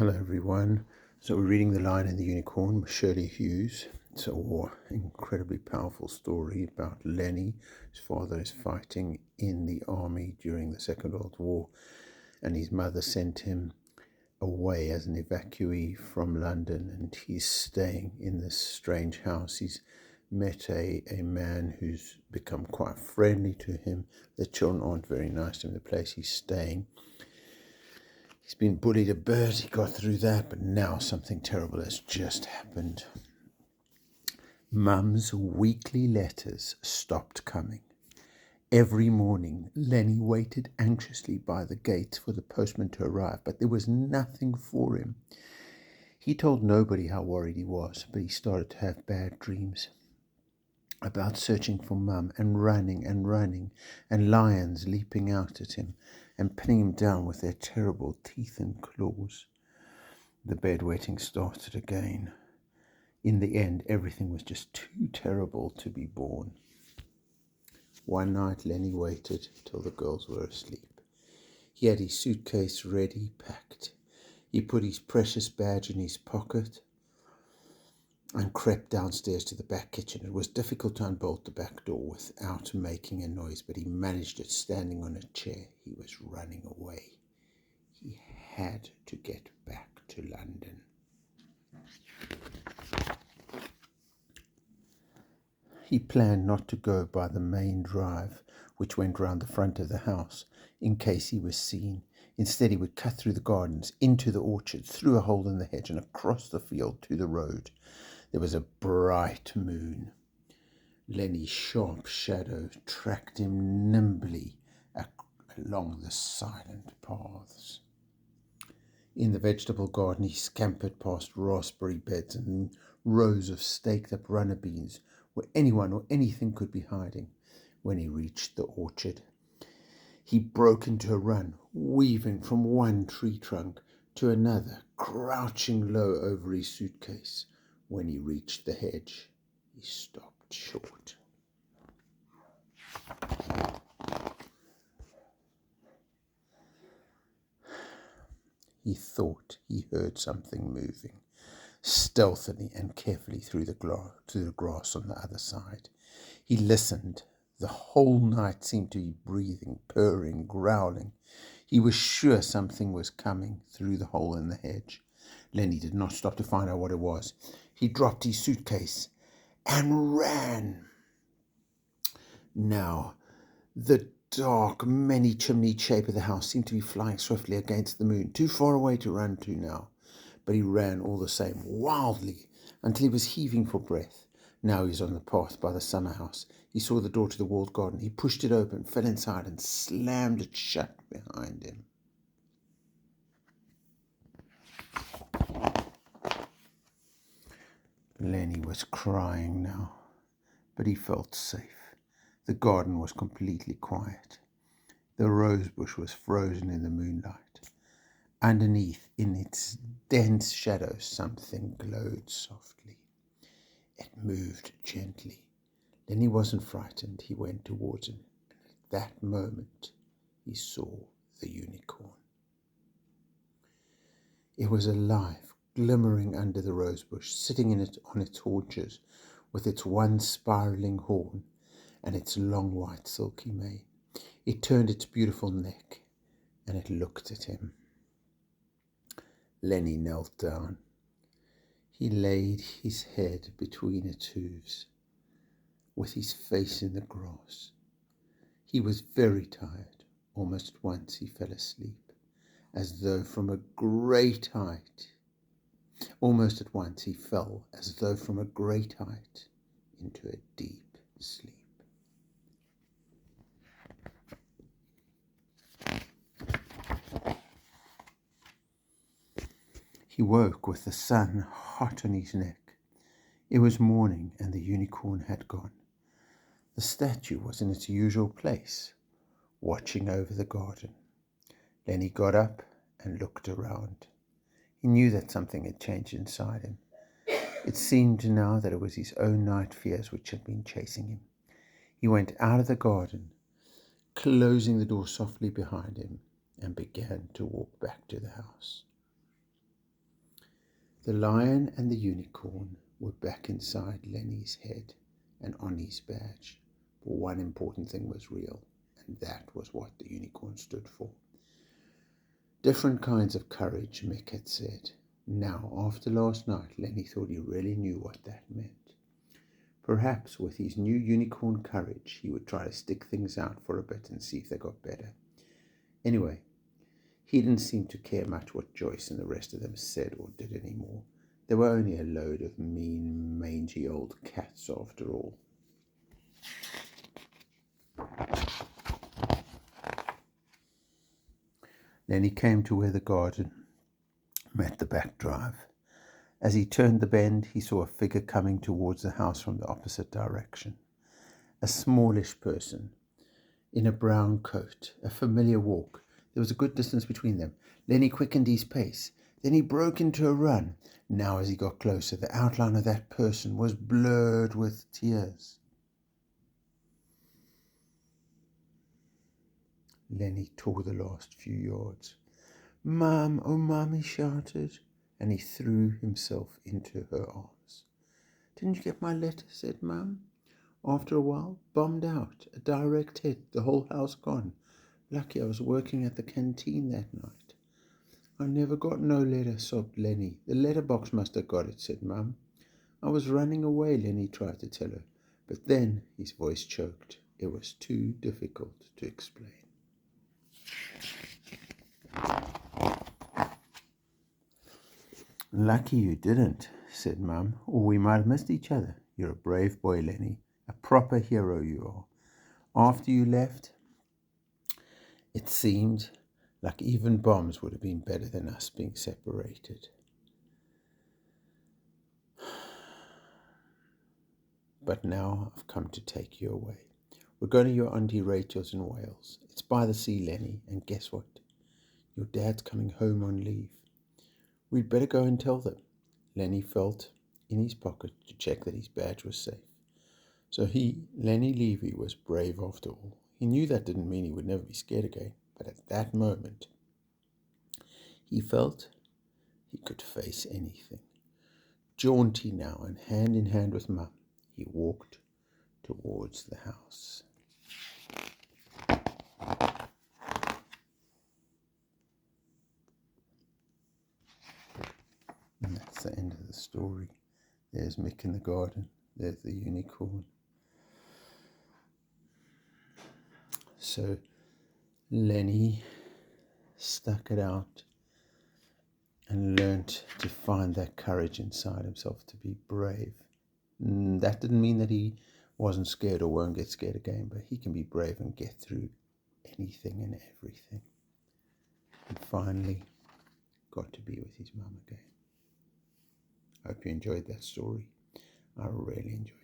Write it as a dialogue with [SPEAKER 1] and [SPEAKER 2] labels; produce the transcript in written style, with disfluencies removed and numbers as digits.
[SPEAKER 1] Hello everyone. So we're reading The Lion and the Unicorn by Shirley Hughes. It's an incredibly powerful story about Lenny. His father is fighting in the army during the Second World War, and his mother sent him away as an evacuee from London, and he's staying in this strange house. He's met a man who's become quite friendly to him. The children aren't very nice to him, the place he's staying. He's been bullied a bit, he got through that, but now something terrible has just happened. Mum's weekly letters stopped coming. Every morning, Lenny waited anxiously by the gates for the postman to arrive, but there was nothing for him. He told nobody how worried he was, but he started to have bad dreams about searching for Mum and running, and lions leaping out at him and pinning him down with their terrible teeth and claws. The bedwetting started again. In the end, everything was just too terrible to be borne. One night, Lenny waited till the girls were asleep. He had his suitcase ready, packed. He put his precious badge in his pocket and crept downstairs to the back kitchen. It was difficult to unbolt the back door without making a noise, but he managed it standing on a chair. He was running away. He had to get back to London. He planned not to go by the main drive, which went round the front of the house, in case he was seen. Instead, he would cut through the gardens, into the orchard, through a hole in the hedge, and across the field to the road. There was a bright moon. Lenny's sharp shadow tracked him nimbly along the silent paths. In the vegetable garden, he scampered past raspberry beds and rows of staked-up runner beans, where anyone or anything could be hiding. When he reached the orchard, he broke into a run, weaving from one tree trunk to another, crouching low over his suitcase. When he reached the hedge, he stopped short. He thought he heard something moving, stealthily and carefully through the grass on the other side. He listened. The whole night seemed to be breathing, purring, growling. He was sure something was coming through the hole in the hedge. Lenny did not stop to find out what it was. He dropped his suitcase and ran. Now, the dark, many-chimneyed shape of the house seemed to be flying swiftly against the moon, too far away to run to now. But he ran all the same, wildly, until he was heaving for breath. Now he was on the path by the summer house. He saw the door to the walled garden. He pushed it open, fell inside, and slammed it shut behind him. Lenny was crying now, but he felt safe. The garden was completely quiet. The rosebush was frozen in the moonlight. Underneath, in its dense shadows, something glowed softly. It moved gently. Lenny wasn't frightened. He went towards it. At that moment, he saw the unicorn. It was alive, glimmering under the rosebush, sitting on its haunches, with its one spiraling horn and its long white silky mane. It turned its beautiful neck, and it looked at him. Lenny knelt down. He laid his head between its hooves, with his face in the grass. He was very tired. Almost at once he fell asleep, as though from a great height. Almost at once he fell, as though from a great height, into a deep sleep. He woke with the sun hot on his neck. It was morning, and the unicorn had gone. The statue was in its usual place, watching over the garden. Lenny got up and looked around. He knew that something had changed inside him. It seemed now that it was his own night fears which had been chasing him. He went out of the garden, closing the door softly behind him, and began to walk back to the house. The lion and the unicorn were back inside Lenny's head and on his badge. But one important thing was real, and that was what the unicorn stood for. Different kinds of courage, Mick had said. Now, after last night, Lenny thought he really knew what that meant. Perhaps with his new unicorn courage, he would try to stick things out for a bit and see if they got better. Anyway, he didn't seem to care much what Joyce and the rest of them said or did anymore. They were only a load of mean, mangy old cats after all. Then he came to where the garden met the back drive. As he turned the bend, he saw a figure coming towards the house from the opposite direction. A smallish person in a brown coat, a familiar walk. There was a good distance between them. Lenny quickened his pace. Then he broke into a run. Now as he got closer, the outline of that person was blurred with tears. Lenny tore the last few yards. "Mum, oh Mum," he shouted, and he threw himself into her arms. "Didn't you get my letter?" said Mum. After a while, bombed out, a direct hit, the whole house gone. Lucky I was working at the canteen that night. "I never got no letter," sobbed Lenny. "The letterbox must have got it," said Mum. "I was running away," Lenny tried to tell her, but then his voice choked. It was too difficult to explain. "Lucky you didn't," said Mum, "or we might have missed each other. You're a brave boy, Lenny. A proper hero you are. After you left, it seemed like even bombs would have been better than us being separated. But now I've come to take you away. We're going to your Auntie Rachel's in Wales. It's by the sea, Lenny, and guess what? Your dad's coming home on leave. We'd better go and tell them." Lenny felt in his pocket to check that his badge was safe. So Lenny Levy, was brave after all. He knew that didn't mean he would never be scared again, but at that moment, he felt he could face anything. Jaunty now and hand in hand with Mum, he walked towards the house. And that's the end of the story. There's Mick in the garden. There's the unicorn. So Lenny stuck it out and learnt to find that courage inside himself to be brave. That didn't mean that he wasn't scared or won't get scared again, but he can be brave and get through anything and everything. And finally got to be with his mum again. Hope you enjoyed that story. I really enjoyed it.